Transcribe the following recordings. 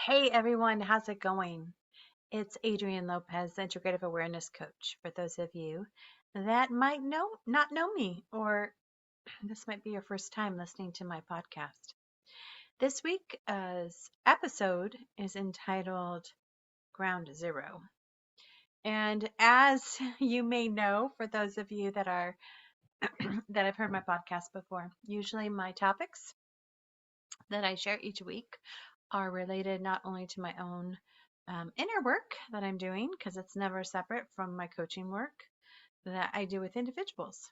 Hey everyone, how's it going? It's Adrienne Lopez, Integrative Awareness Coach. For those of you that might not know me, or this might be your first time listening to my podcast. This week's episode is entitled Ground Zero. And as you may know, for those of you that are that have heard my podcast before, usually my topics that I share each week are related not only to my own inner work that I'm doing, because it's never separate from my coaching work that I do with individuals.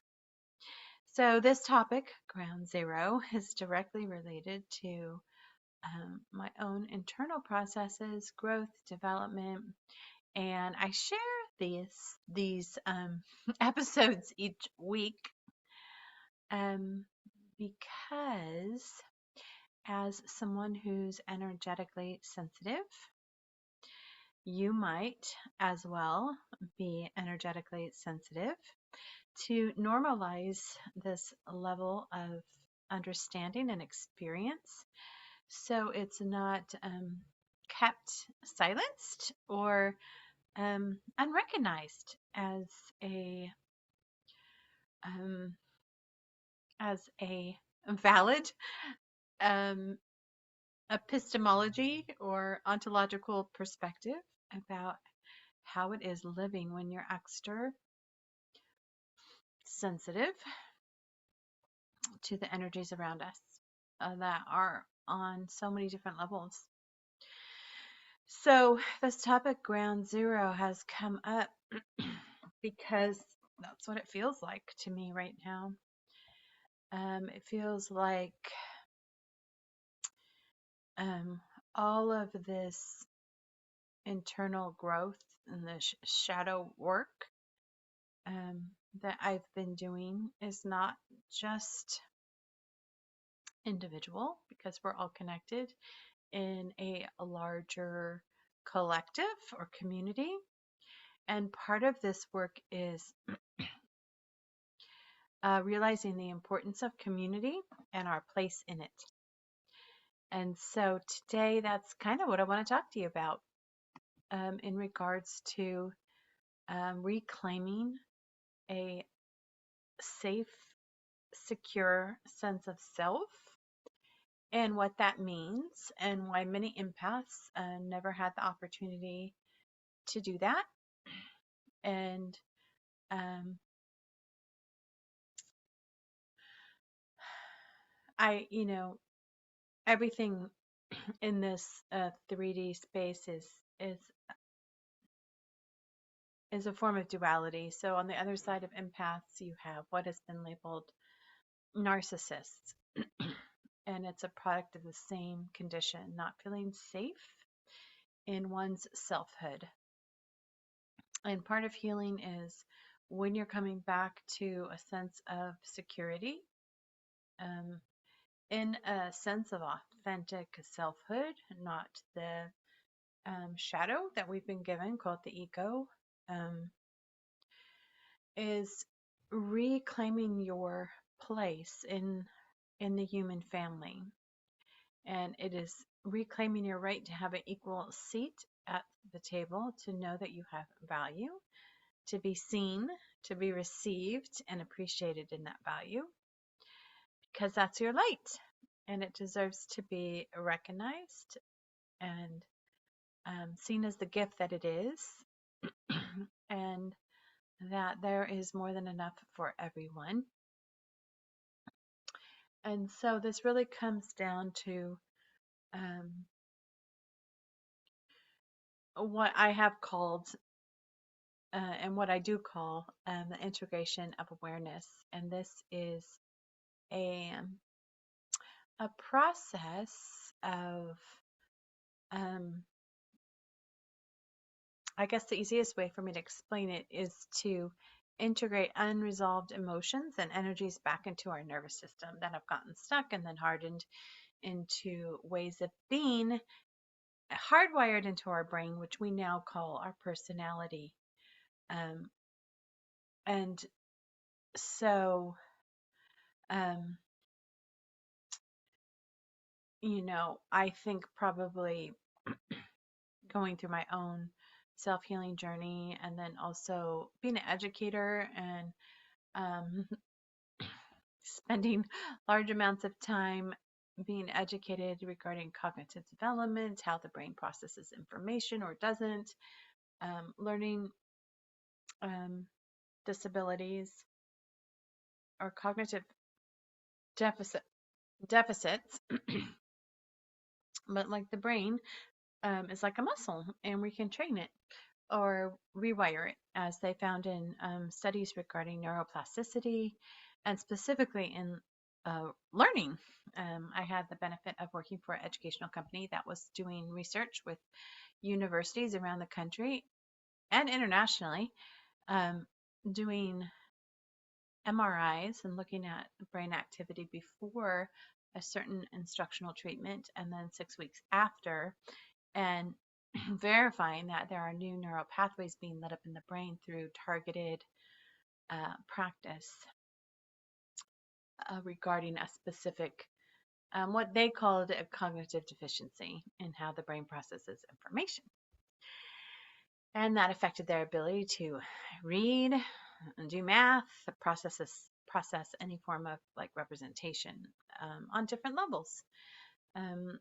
So, this topic, Ground Zero, is directly related to my own internal processes, growth, development, and I share these episodes each week um, because as someone who's energetically sensitive, you might as well be energetically sensitive to normalize this level of understanding and experience so it's not kept silenced or unrecognized a um, as a valid um, epistemology or ontological perspective about how it is living when you're extra sensitive to the energies around us that are on so many different levels. So, this topic, Ground Zero, has come up because that's what it feels like to me right now. It feels like um, all of this internal growth and the shadow work um, that I've been doing is not just individual because we're all connected in a larger collective or community. And part of this work is realizing the importance of community and our place in it. And so today, that's kind of what I want to talk to you about in regards to reclaiming a safe, secure sense of self and what that means, and why many empaths never had the opportunity to do that. And um, everything in this 3D space is is a form of duality. So on the other side of empaths, you have what has been labeled narcissists, and it's a product of the same condition, not feeling safe in one's selfhood. And part of healing is when you're coming back to a sense of security, um, in a sense of authentic selfhood, not the shadow that we've been given, called the ego, um, is reclaiming your place in the human family. And it is reclaiming your right to have an equal seat at the table, to know that you have value, to be seen, to be received and appreciated in that value, because that's your light and it deserves to be recognized and seen as the gift that it is, and that there is more than enough for everyone. And so this really comes down to um, what I have called and what I do call the integration of awareness. And this is a, a process of, um, I guess the easiest way for me to explain it is to integrate unresolved emotions and energies back into our nervous system that have gotten stuck and then hardened into ways of being hardwired into our brain, which we now call our personality. Um, and so, um, I think probably going through my own self-healing journey, and then also being an educator and um, spending large amounts of time being educated regarding cognitive development, how the brain processes information or doesn't, learning um, disabilities or cognitive deficit deficits. But like the brain is like a muscle, and we can train it or rewire it, as they found in studies regarding neuroplasticity and specifically in learning. I had the benefit of working for an educational company that was doing research with universities around the country and internationally, um, doing MRIs and looking at brain activity before a certain instructional treatment and then 6 weeks after, and verifying that there are new neural pathways being lit up in the brain through targeted practice regarding a specific, what they called a cognitive deficiency in how the brain processes information. And that affected their ability to read and do math, process any form of like representation on different levels. Um,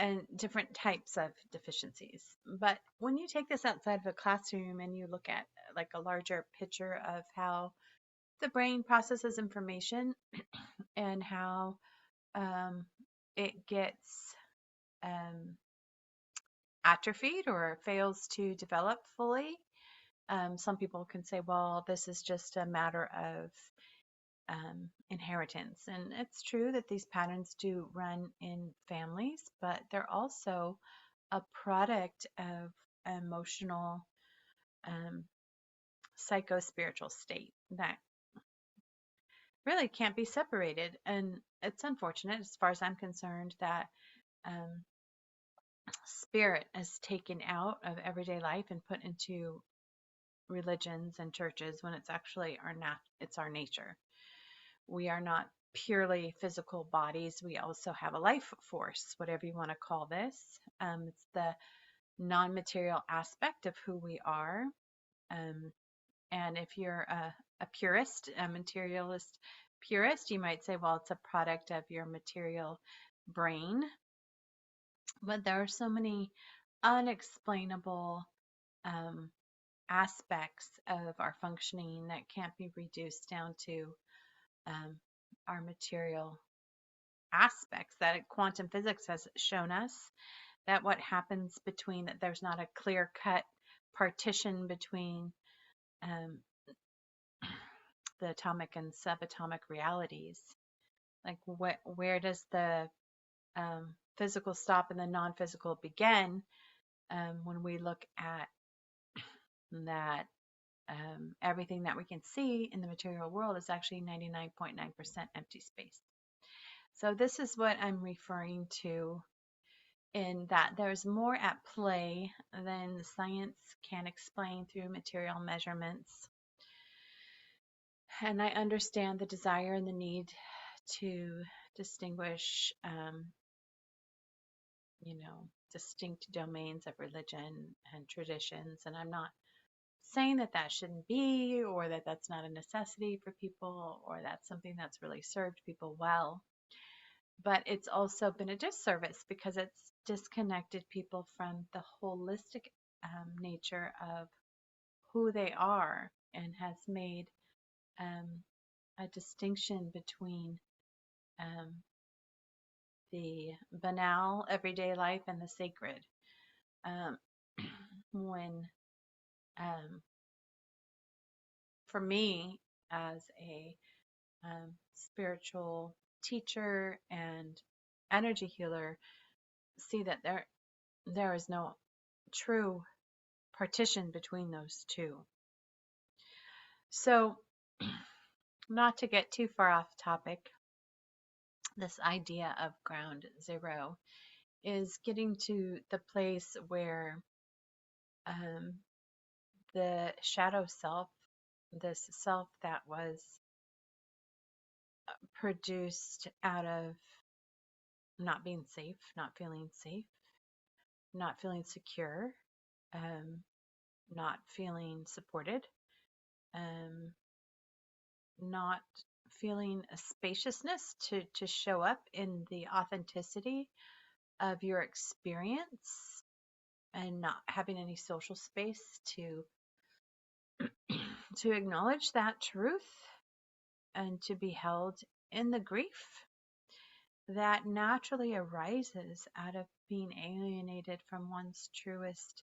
and different types of deficiencies. But when you take this outside of a classroom and you look at like a larger picture of how the brain processes information and how um, it gets um, atrophied or fails to develop fully, some people can say, well, this is just a matter of inheritance. And it's true that these patterns do run in families, but they're also a product of emotional, um, psycho-spiritual state that really can't be separated. And it's unfortunate, as far as I'm concerned, that um, spirit is taken out of everyday life and put into religions and churches when it's actually it's our nature. We are not purely physical bodies. We also have a life force, whatever you want to call this. It's the non-material aspect of who we are. Um, and if you're a purist, a materialist purist, you might say, well, it's a product of your material brain. But there are so many unexplainable um, aspects of our functioning that can't be reduced down to um, our material aspects, that quantum physics has shown us that what happens between that there's not a clear cut partition between um, the atomic and subatomic realities. Like where does the physical stop and the non-physical begin? When we look at that, everything that we can see in the material world is actually 99.9% empty space. So this is what I'm referring to, in that there's more at play than science can explain through material measurements. And I understand the desire and the need to distinguish, distinct domains of religion and traditions. And I'm not saying that that shouldn't be, or that that's not a necessity for people, or that's something that's really served people well. But it's also been a disservice because it's disconnected people from the holistic nature of who they are, and has made um, a distinction between um, the banal everyday life and the sacred. Um, when, um, for me, as a spiritual teacher and energy healer, see that there is no true partition between those two. So, not to get too far off topic, this idea of ground zero is getting to the place where um, the shadow self, this self that was produced out of not being safe, not feeling safe, not feeling secure, um, not feeling supported, um, not feeling a spaciousness to show up in the authenticity of your experience, and not having any social space to acknowledge that truth and to be held in the grief that naturally arises out of being alienated from one's truest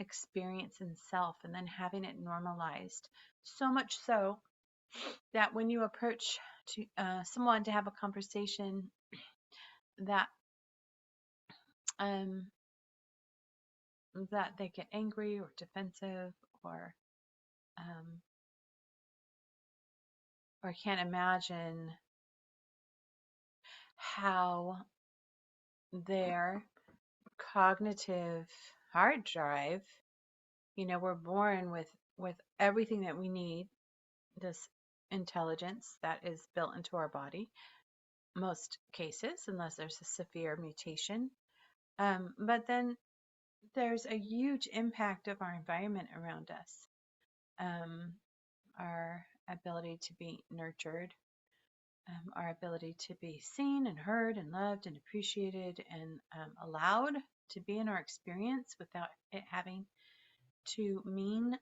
experience in self, and then having it normalized, so much so that when you approach to someone to have a conversation, that um, that they get angry or defensive, or um, or can't imagine how their cognitive hard drive, we're born with everything that we need, this intelligence that is built into our body, most cases, unless there's a severe mutation. But then there's a huge impact of our environment around us, um, our ability to be nurtured, our ability to be seen and heard and loved and appreciated and allowed to be in our experience without it having to mean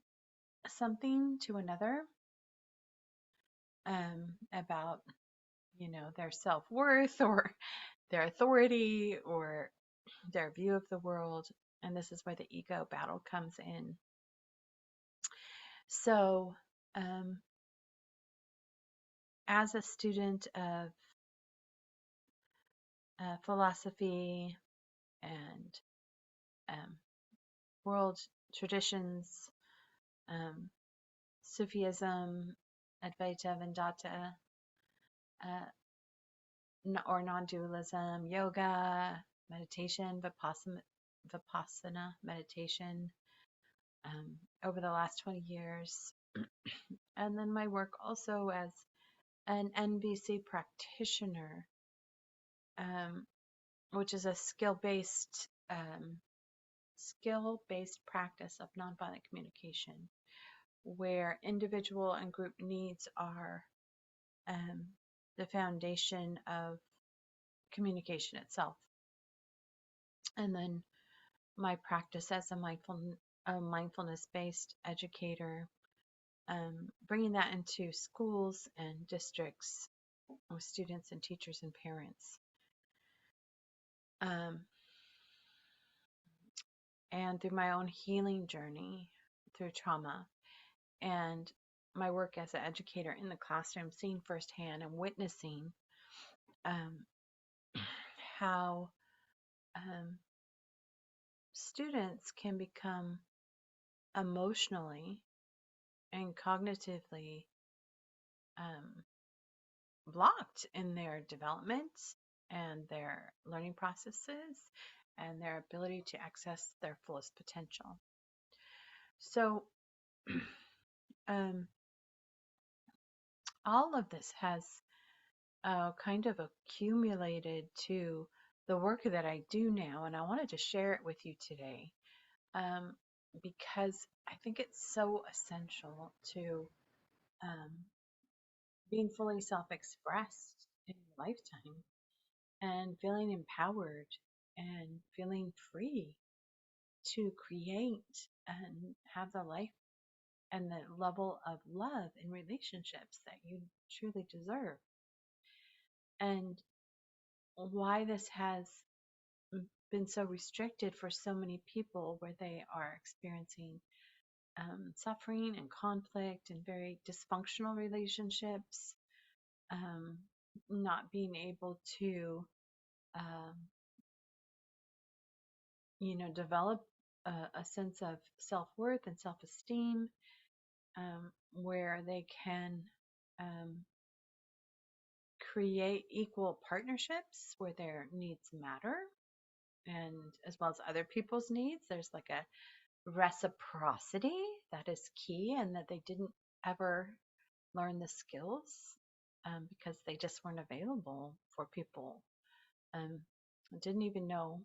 something to another, about their self-worth or their authority or their view of the world. And this is where the ego battle comes in. So, as a student of philosophy and um, world traditions, um, Sufism, Advaita, Vedanta, or non-dualism, yoga, meditation, Vipassana meditation, over the last 20 years. And then my work also as an NVC practitioner, which is a skill-based practice of nonviolent communication, where individual and group needs are um, the foundation of communication itself. And then my practice as a mindfulness-based educator, bringing that into schools and districts with students and teachers and parents. And through my own healing journey through trauma, and my work as an educator in the classroom, seeing firsthand and witnessing how students can become emotionally and cognitively blocked in their development and their learning processes and their ability to access their fullest potential. So, all of this has kind of accumulated to the work that I do now, and I wanted to share it with you today, because I think it's so essential to being fully self-expressed in your lifetime and feeling empowered and feeling free to create and have the life and the level of love in relationships that you truly deserve. And why this has been so restricted for so many people, where they are experiencing suffering and conflict and very dysfunctional relationships, not being able to, um, develop a sense of self-worth and self-esteem, where they can create equal partnerships where their needs matter, and as well as other people's needs. There's like a reciprocity that is key, and that they didn't ever learn the skills, because they just weren't available for people. Didn't even know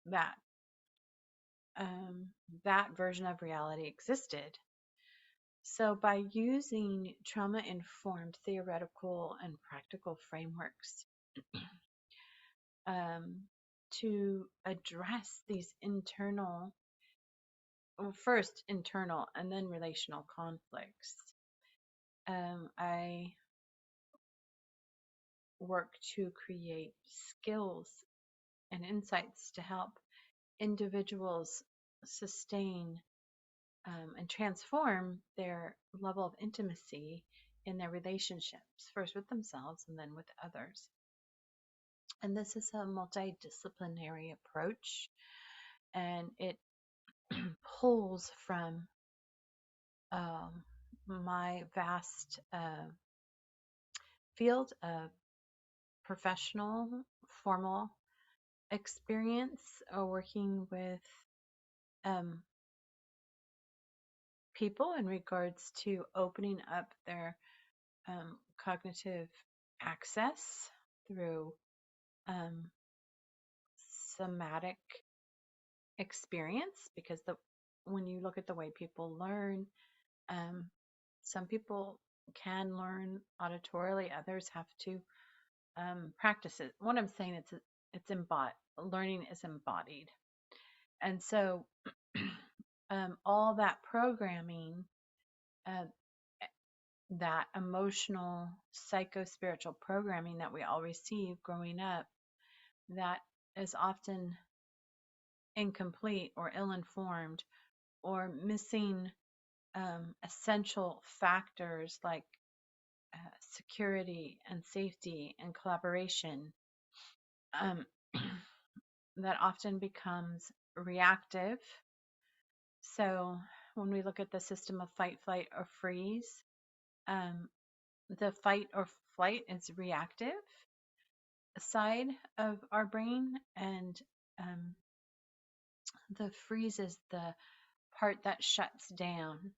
that um, that version of reality existed. So, by using trauma informed theoretical and practical frameworks um, to address these internal, well, first internal and then relational conflicts, I work to create skills and insights to help individuals sustain and transform their level of intimacy in their relationships, first with themselves and then with others. And this is a multidisciplinary approach, and it pulls from my vast field of professional, formal experience working with um, people in regards to opening up their cognitive access through um, somatic experience, because when you look at the way people learn, um, some people can learn auditorily, others have to practice it. What I'm saying, it's embodied. Learning is embodied, and so all that programming, uh, that emotional, psycho-spiritual programming that we all receive growing up, that is often incomplete or ill-informed or missing essential factors like security and safety and collaboration, um, that often becomes reactive. So when we look at the system of fight, flight, or freeze, um, the fight or flight is reactive side of our brain, and um, the freeze is the part that shuts down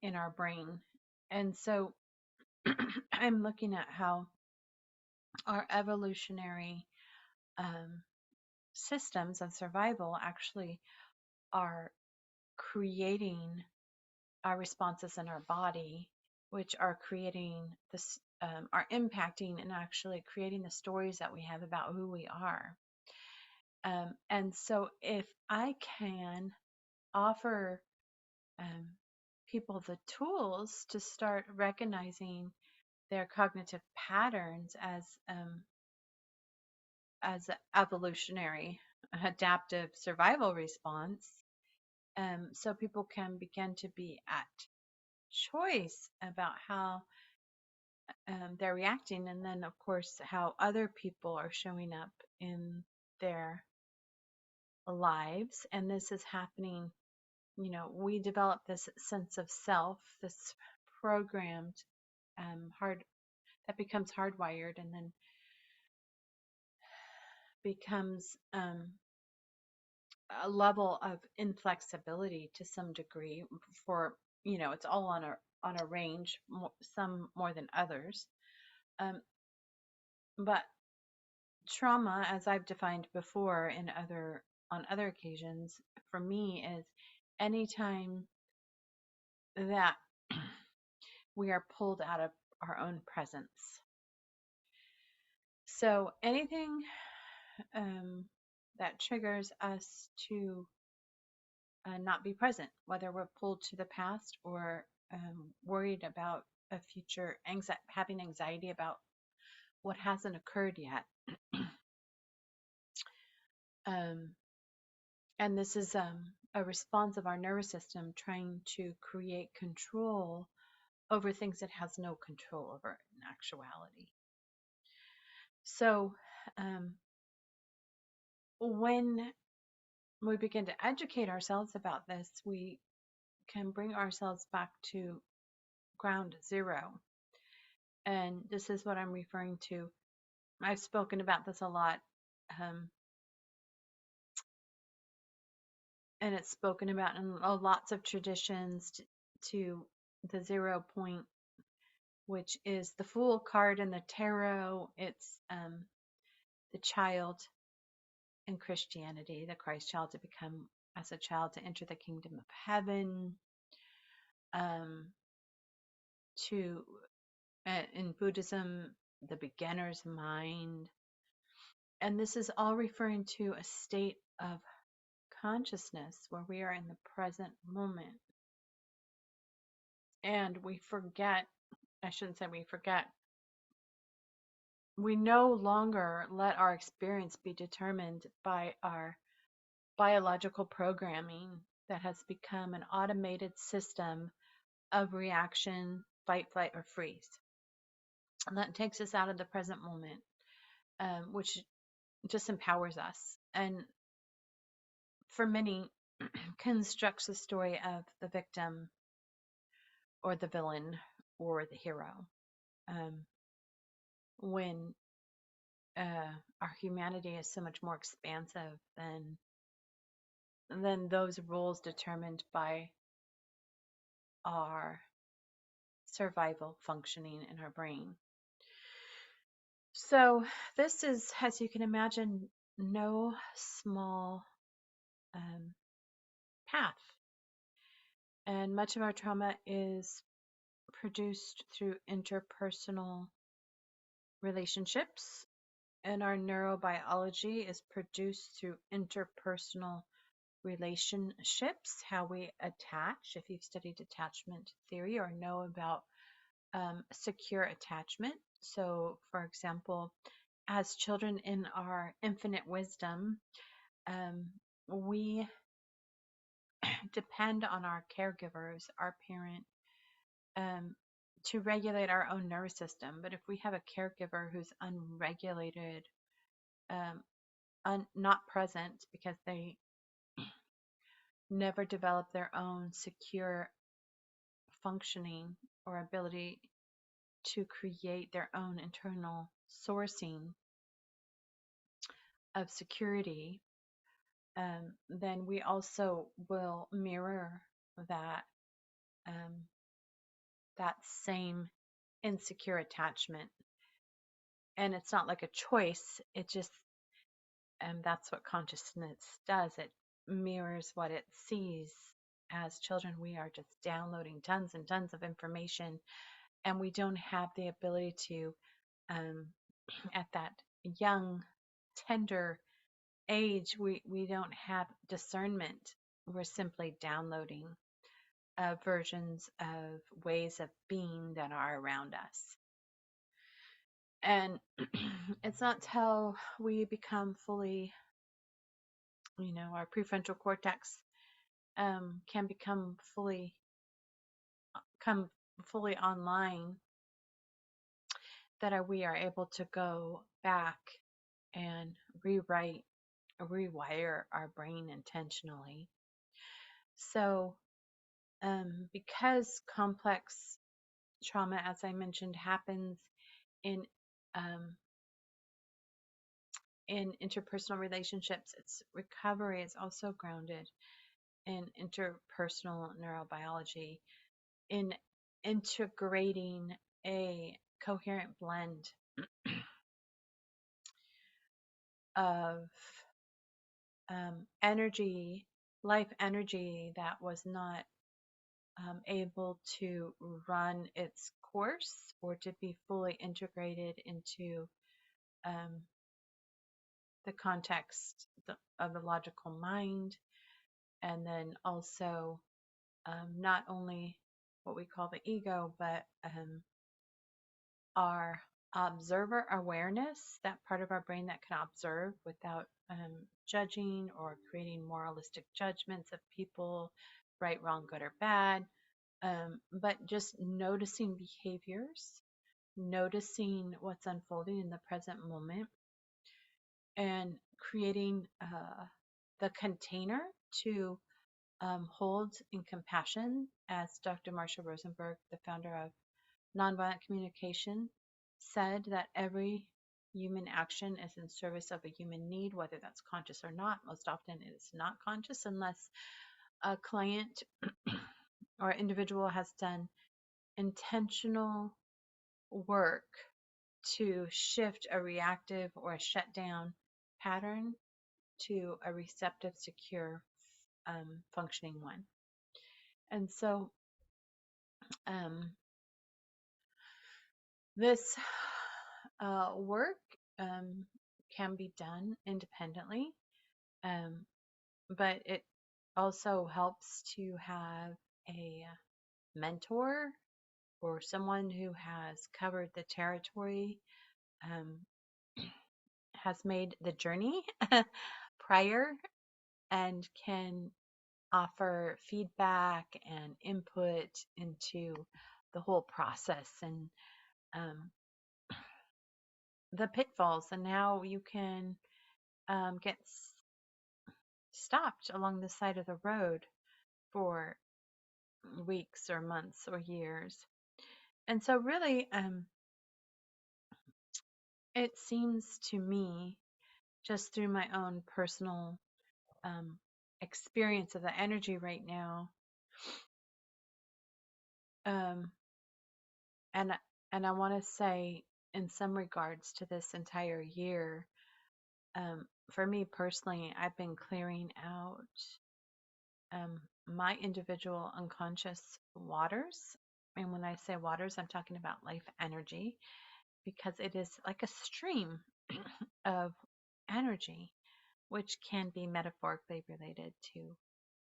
in our brain. And so I'm looking at how our evolutionary um, systems of survival actually are creating our responses in our body, which are creating this, are impacting and actually creating the stories that we have about who we are. And so, if I can offer um, people the tools to start recognizing their cognitive patterns as an evolutionary adaptive survival response, so people can begin to be at choice about how they're reacting, and then of course how other people are showing up in their lives. And this is happening, we develop this sense of self, this programmed hard that becomes hardwired, and then becomes a level of inflexibility to some degree. For it's all on a range, some more than others. But trauma, as I've defined before on other occasions, for me is anytime that we are pulled out of our own presence. So anything that triggers us to not be present, whether we're pulled to the past or worried about a future, having anxiety about what hasn't occurred yet. And this is a response of our nervous system trying to create control over things it has no control over in actuality. So when we begin to educate ourselves about this, we can bring ourselves back to ground zero. And this is what I'm referring to. I've spoken about this a lot, and it's spoken about in lots of traditions to the 0 point, which is the Fool card in the tarot. It's the child in Christianity, the Christ child to become as a child to enter the kingdom of heaven, um, to in Buddhism, the beginner's mind. And this is all referring to a state of consciousness where we are in the present moment. And we forget, I shouldn't say we forget, we no longer let our experience be determined by our biological programming that has become an automated system of reaction, fight, flight, or freeze. And that takes us out of the present moment, which just empowers us. And for many, constructs the story of the victim or the villain or the hero. Um, when our humanity is so much more expansive than those roles determined by our survival functioning in our brain. So this is, as you can imagine, no small path. And much of our trauma is produced through interpersonal relationships, and our neurobiology is produced through interpersonal relationships, how we attach. If you've studied attachment theory or know about secure attachment. So, for example, as children in our infinite wisdom, we depend on our caregivers, our parent, um, to regulate our own nervous system. But if we have a caregiver who's unregulated, not present because they never develop their own secure functioning or ability to create their own internal sourcing of security, then we also will mirror that um, that same insecure attachment. And it's not like a choice. It just, and that's what consciousness does. It mirrors what it sees. As children, we are just downloading tons and tons of information, and we don't have the ability to, um, at that young, tender age, we don't have discernment. We're simply downloading versions of ways of being that are around us. And it's not till we become fully, our prefrontal cortex can come fully online that we are able to go back and rewire our brain intentionally. So, because complex trauma, as I mentioned, happens in um, in interpersonal relationships, its recovery is also grounded in interpersonal neurobiology, in integrating a coherent blend of energy, life energy that was not able to run its course or to be fully integrated into um, the context of the logical mind, and then also not only what we call the ego, but our observer awareness, that part of our brain that can observe without judging or creating moralistic judgments of people, right, wrong, good, or bad, but just noticing behaviors, noticing what's unfolding in the present moment, and creating the container to hold in compassion, as Dr. Marsha Rosenberg, the founder of nonviolent communication, said, that every human action is in service of a human need, whether that's conscious or not. Most often it is not conscious unless a client or individual has done intentional work to shift a reactive or a shutdown pattern to a receptive, secure, functioning one. And so um, this work can be done independently, um, but it also helps to have a mentor or someone who has covered the territory, um, has made the journey prior, and can offer feedback and input into the whole process and um, the pitfalls and how you can get stopped along the side of the road for weeks or months or years. And so, really, it seems to me, just through my own personal um, experience of the energy right now, um, and I want to say, in some regards to this entire year, for me personally, I've been clearing out my individual unconscious waters. And when I say waters, I'm talking about life energy, because it is like a stream of energy, which can be metaphorically related to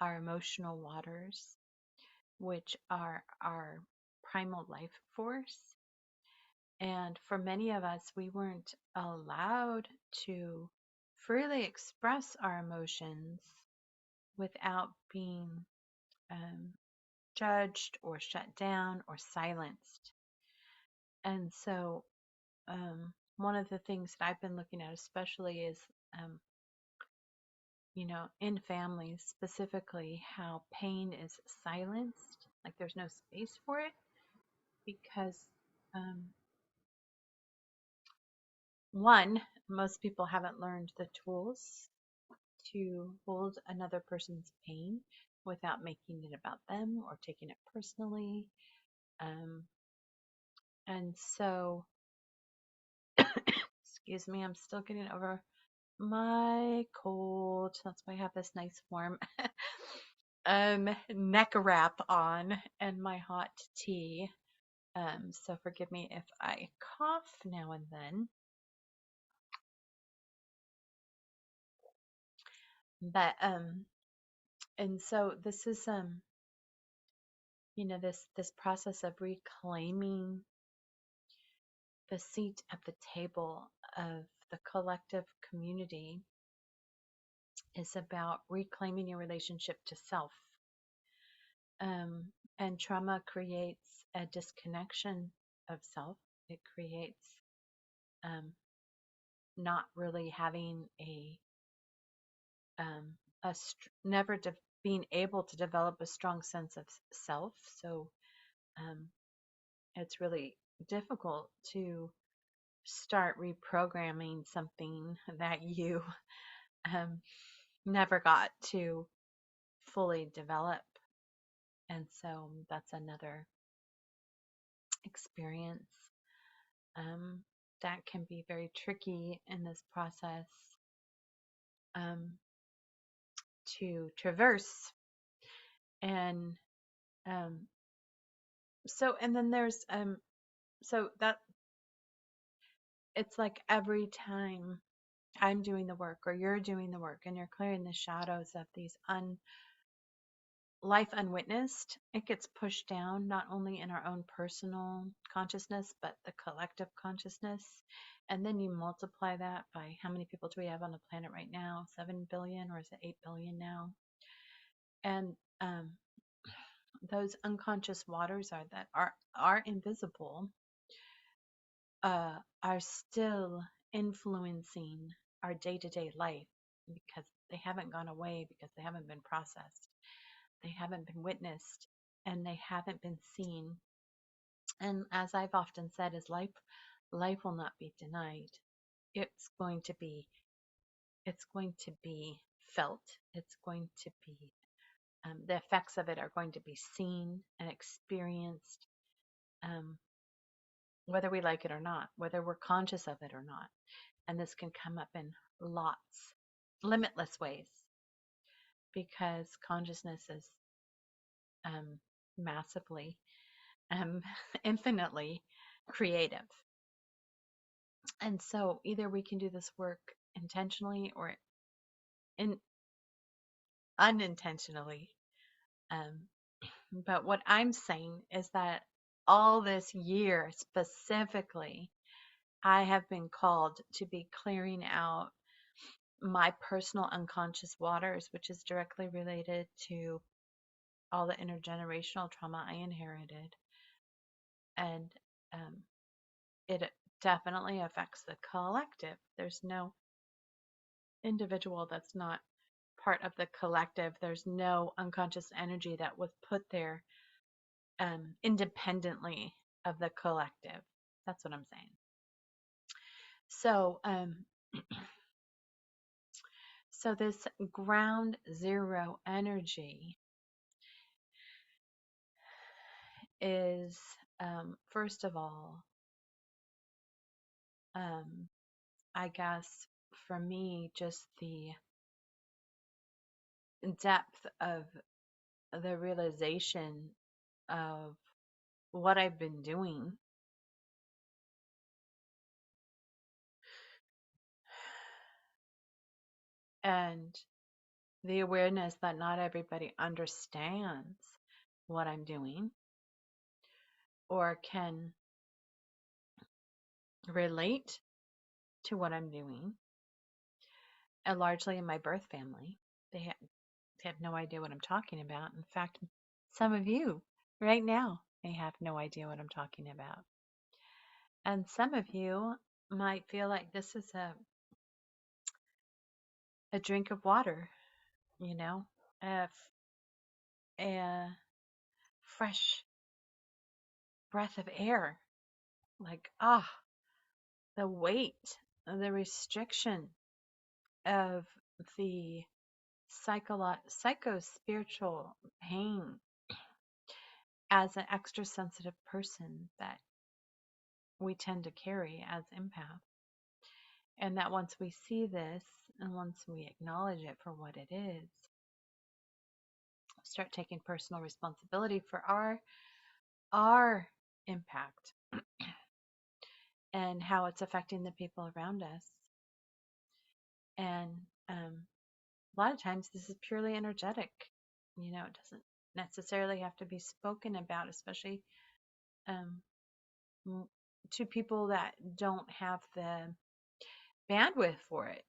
our emotional waters, which are our primal life force. And for many of us, we weren't allowed to freely express our emotions without being um, judged or shut down or silenced. And so, one of the things that I've been looking at, especially, is, um, in families specifically, how pain is silenced, like there's no space for it, because um, one, most people haven't learned the tools to hold another person's pain without making it about them or taking it personally. Um, and so, excuse me, I'm still getting over my cold. That's why I have this nice warm neck wrap on and my hot tea. So forgive me if I cough now and then. But and so this is this process of reclaiming the seat at the table of the collective community is about reclaiming your relationship to self. And trauma creates a disconnection of self. It creates um, not really having never being able to develop a strong sense of self. So um, it's really difficult to start reprogramming something that you um, never got to fully develop. And so that's another experience um, that can be very tricky in this process um, to traverse. And um, and then there's, so that it's like every time I'm doing the work or you're doing the work and you're clearing the shadows of these life unwitnessed, it gets pushed down not only in our own personal consciousness, but the collective consciousness. And then you multiply that by how many people do we have on the planet right now? 7 billion, or is it 8 billion now? And those unconscious waters are invisible, are still influencing our day-to-day life because they haven't gone away, because they haven't been processed, they haven't been witnessed, and they haven't been seen. And as I've often said, is life will not be denied. It's going to be felt. It's going to be the effects of it are going to be seen and experienced, um, whether we like it or not, whether we're conscious of it or not. And this can come up in lots limitless ways, because consciousness is um, massively, um, infinitely creative. And so either we can do this work intentionally or in, unintentionally. Um, but what I'm saying is that all this year specifically, I have been called to be clearing out my personal unconscious waters, which is directly related to all the intergenerational trauma I inherited. And um, it definitely affects the collective. There's no individual that's not part of the collective. There's no unconscious energy that was put there independently of the collective. That's what I'm saying. So, so this ground zero energy is, first of all, um, I guess for me, just the depth of the realization of what I've been doing and the awareness that not everybody understands what I'm doing or can relate to what I'm doing. And largely in my birth family, they have no idea what I'm talking about. In fact, some of you right now may have no idea what I'm talking about. And some of you might feel like this is a drink of water, you know, a fresh breath of air. Like, the weight, the restriction of the psycho-spiritual pain as an extra sensitive person that we tend to carry as empaths. And that once we see this and once we acknowledge it for what it is, start taking personal responsibility for our impact and how it's affecting the people around us. And a lot of times this is purely energetic. You know, it doesn't necessarily have to be spoken about, especially um, to people that don't have the bandwidth for it.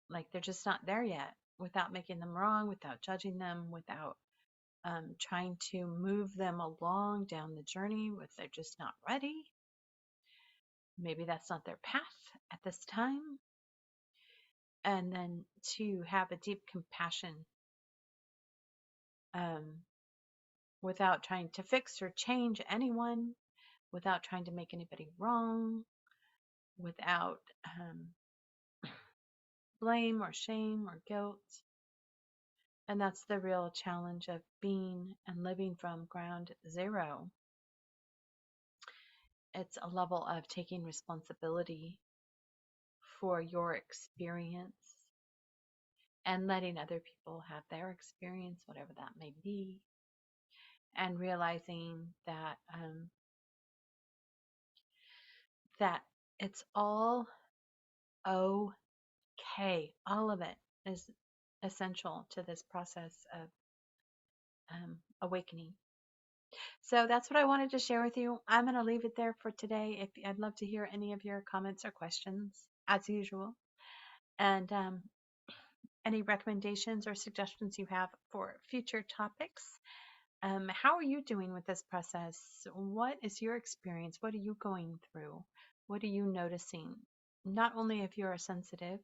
Like they're just not there yet, without making them wrong, without judging them, without trying to move them along down the journey if they're just not ready. Maybe that's not their path at this time. And then to have a deep compassion um, without trying to fix or change anyone, without trying to make anybody wrong, without blame or shame or guilt. And that's the real challenge of being and living from ground zero. It's a level of taking responsibility for your experience and letting other people have their experience, whatever that may be, and realizing that that it's all okay. All of it is essential to this process of awakening. So that's what I wanted to share with you. I'm going to leave it there for today. If I'd love to hear any of your comments or questions, as usual, and any recommendations or suggestions you have for future topics. How are you doing with this process? What is your experience? What are you going through? What are you noticing? Not only if you're a sensitive,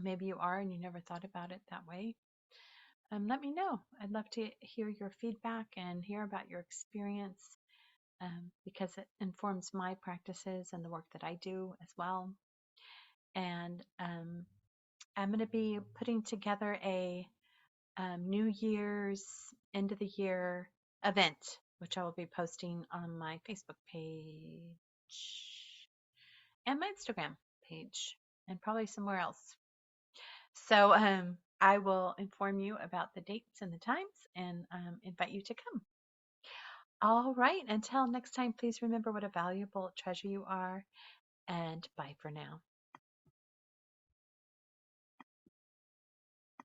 maybe you are and you never thought about it that way. Let me know. I'd love to hear your feedback and hear about your experience because it informs my practices and the work that I do as well. And I'm going to be putting together a New Year's end of the year event, which I will be posting on my Facebook page and my Instagram page and probably somewhere else. So I will inform you about the dates and the times and invite you to come. All right. Until next time, please remember what a valuable treasure you are, and bye for now.